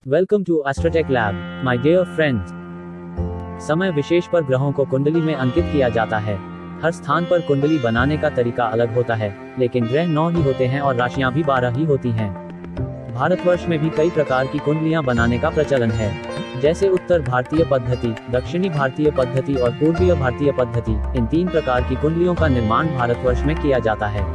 Welcome to Astrotech lab my dear friends. समय विशेष पर ग्रहों को कुंडली में अंकित किया जाता है। हर स्थान पर कुंडली बनाने का तरीका अलग होता है, लेकिन ग्रह 9 ही होते हैं और राशियां भी 12 ही होती हैं। भारतवर्ष में भी कई प्रकार की कुंडलियां बनाने का प्रचलन है, जैसे उत्तर भारतीय पद्धति, दक्षिणी भारतीय पद्धति और पूर्वीय भारतीय पद्धति। इन 3 प्रकार की कुंडलियों का निर्माण भारतवर्ष में किया जाता है।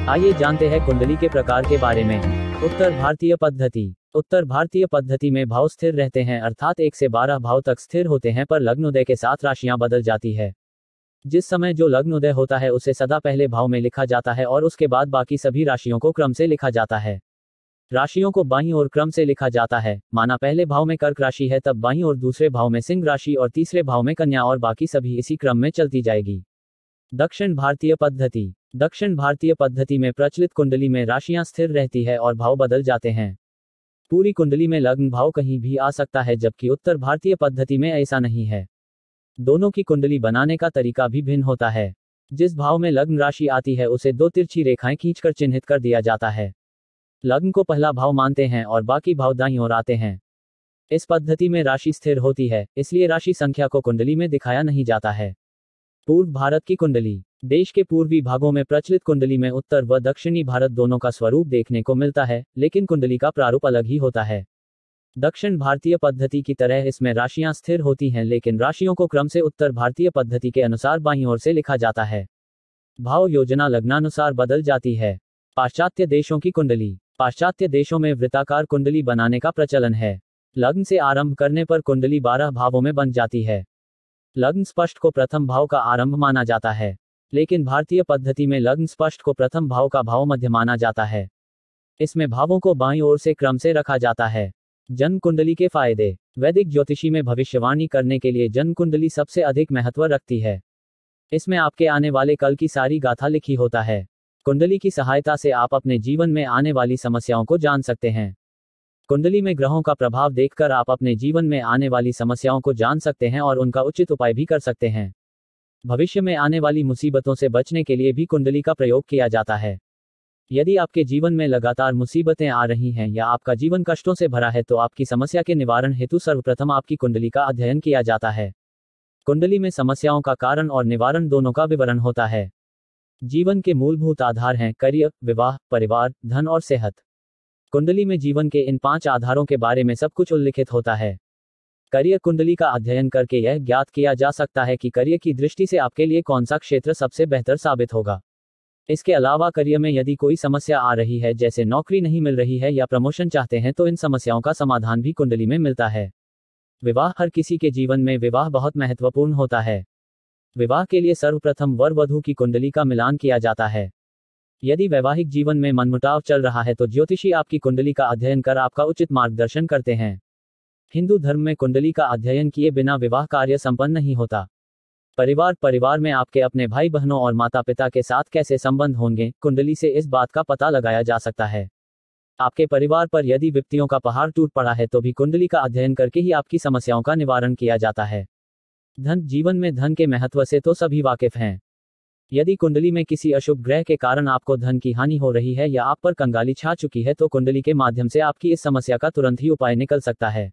आइए जानते हैं कुंडली के प्रकार के बारे में। उत्तर भारतीय पद्धति। उत्तर भारतीय पद्धति में भाव स्थिर रहते हैं, अर्थात 1 से 12 भाव तक स्थिर होते हैं, पर लग्नोदय के साथ राशियां बदल जाती है। जिस समय जो लग्नोदय होता है उसे सदा पहले भाव में लिखा जाता है और उसके बाद बाकी सभी राशियों को क्रम से लिखा जाता है। राशियों को बाईं ओर क्रम से लिखा जाता है, माना पहले भाव में कर्क राशि है तब बाईं ओर दूसरे भाव में सिंह राशि और तीसरे भाव में कन्या और बाकी सभी इसी क्रम में चलती जाएगी। दक्षिण भारतीय पद्धति। दक्षिण भारतीय पद्धति में प्रचलित कुंडली में राशियां स्थिर रहती है और भाव बदल जाते हैं। पूरी कुंडली में लग्न भाव कहीं भी आ सकता है, जबकि उत्तर भारतीय पद्धति में ऐसा नहीं है। दोनों की कुंडली बनाने का तरीका भी भिन्न होता है। जिस भाव में लग्न राशि आती है उसे 2 तिरछी रेखाएं खींचकर चिन्हित कर दिया जाता है। लग्न को पहला भाव मानते हैं और बाकी भाव दाईं ओर आते हैं। इस पद्धति में राशि स्थिर होती है, इसलिए राशि संख्या को कुंडली में दिखाया नहीं जाता है। पूर्व भारत की कुंडली। देश के पूर्वी भागों में प्रचलित कुंडली में उत्तर व दक्षिणी भारत दोनों का स्वरूप देखने को मिलता है, लेकिन कुंडली का प्रारूप अलग ही होता है। दक्षिण भारतीय पद्धति की तरह इसमें राशियां स्थिर होती हैं, लेकिन राशियों को क्रम से उत्तर भारतीय पद्धति के अनुसार बाईं ओर से लिखा जाता है। भाव योजना लग्नानुसार बदल जाती है। पाश्चात्य देशों की कुंडली। पाश्चात्य देशों में वृत्ताकार कुंडली बनाने का प्रचलन है। लग्न से आरंभ करने पर कुंडली 12 भावों में बन जाती है। लग्न स्पष्ट को प्रथम भाव का आरंभ माना जाता है, लेकिन भारतीय पद्धति में लग्न स्पष्ट को प्रथम भाव का भाव मध्य माना जाता है। इसमें भावों को बाईं ओर से क्रम से रखा जाता है। जन्म कुंडली के फायदे। वैदिक ज्योतिषी में भविष्यवाणी करने के लिए जन्म कुंडली सबसे अधिक महत्व रखती है। इसमें आपके आने वाले कल की सारी गाथा लिखी होता है। कुंडली की सहायता से आप अपने जीवन में आने वाली समस्याओं को जान सकते हैं। कुंडली में ग्रहों का प्रभाव देखकर आप अपने जीवन में आने वाली समस्याओं को जान सकते हैं और उनका उचित उपाय भी कर सकते हैं। भविष्य में आने वाली मुसीबतों से बचने के लिए भी कुंडली का प्रयोग किया जाता है। यदि आपके जीवन में लगातार मुसीबतें आ रही हैं या आपका जीवन कष्टों से भरा है तो आपकी समस्या के निवारण हेतु सर्वप्रथम आपकी कुंडली का अध्ययन किया जाता है। कुंडली में समस्याओं का कारण और निवारण दोनों का विवरण होता है। जीवन के मूलभूत आधार हैं करियर, विवाह, परिवार, धन और सेहत। कुंडली में जीवन के इन 5 आधारों के बारे में सब कुछ उल्लिखित होता है। करियर कुंडली का अध्ययन करके यह ज्ञात किया जा सकता है कि करियर की दृष्टि से आपके लिए कौन सा क्षेत्र सबसे बेहतर साबित होगा। इसके अलावा करियर में यदि कोई समस्या आ रही है, जैसे नौकरी नहीं मिल रही है या प्रमोशन चाहते हैं, तो इन समस्याओं का समाधान भी कुंडली में मिलता है। विवाह। हर किसी के जीवन में विवाह बहुत महत्वपूर्ण होता है। विवाह के लिए सर्वप्रथम वर वधू की कुंडली का मिलान किया जाता है। यदि वैवाहिक जीवन में मनमुटाव चल रहा है तो ज्योतिषी आपकी कुंडली का अध्ययन कर आपका उचित मार्गदर्शन करते हैं। हिंदू धर्म में कुंडली का अध्ययन किए बिना विवाह कार्य संपन्न नहीं होता। परिवार में आपके अपने भाई बहनों और माता पिता के साथ कैसे संबंध होंगे, कुंडली से इस बात का पता लगाया जा सकता है। आपके परिवार पर यदि विपत्तियों का पहाड़ टूट पड़ा है तो भी कुंडली का अध्ययन करके ही आपकी समस्याओं का निवारण किया जाता है। धन। जीवन में धन के महत्व से तो सभी वाकिफ हैं। यदि कुंडली में किसी अशुभ ग्रह के कारण आपको धन की हानि हो रही है या आप पर कंगाली छा चुकी है तो कुंडली के माध्यम से आपकी इस समस्या का तुरंत ही उपाय निकल सकता है।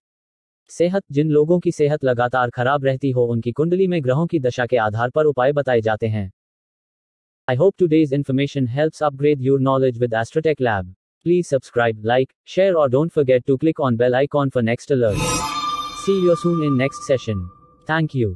सेहत। जिन लोगों की सेहत लगातार खराब रहती हो उनकी कुंडली में ग्रहों की दशा के आधार पर उपाय बताए जाते हैं। I hope today's information helps upgrade your knowledge with Astrotech Lab. Please subscribe, like, share or don't forget to click on bell icon for next alert. See you soon in next session. Thank you.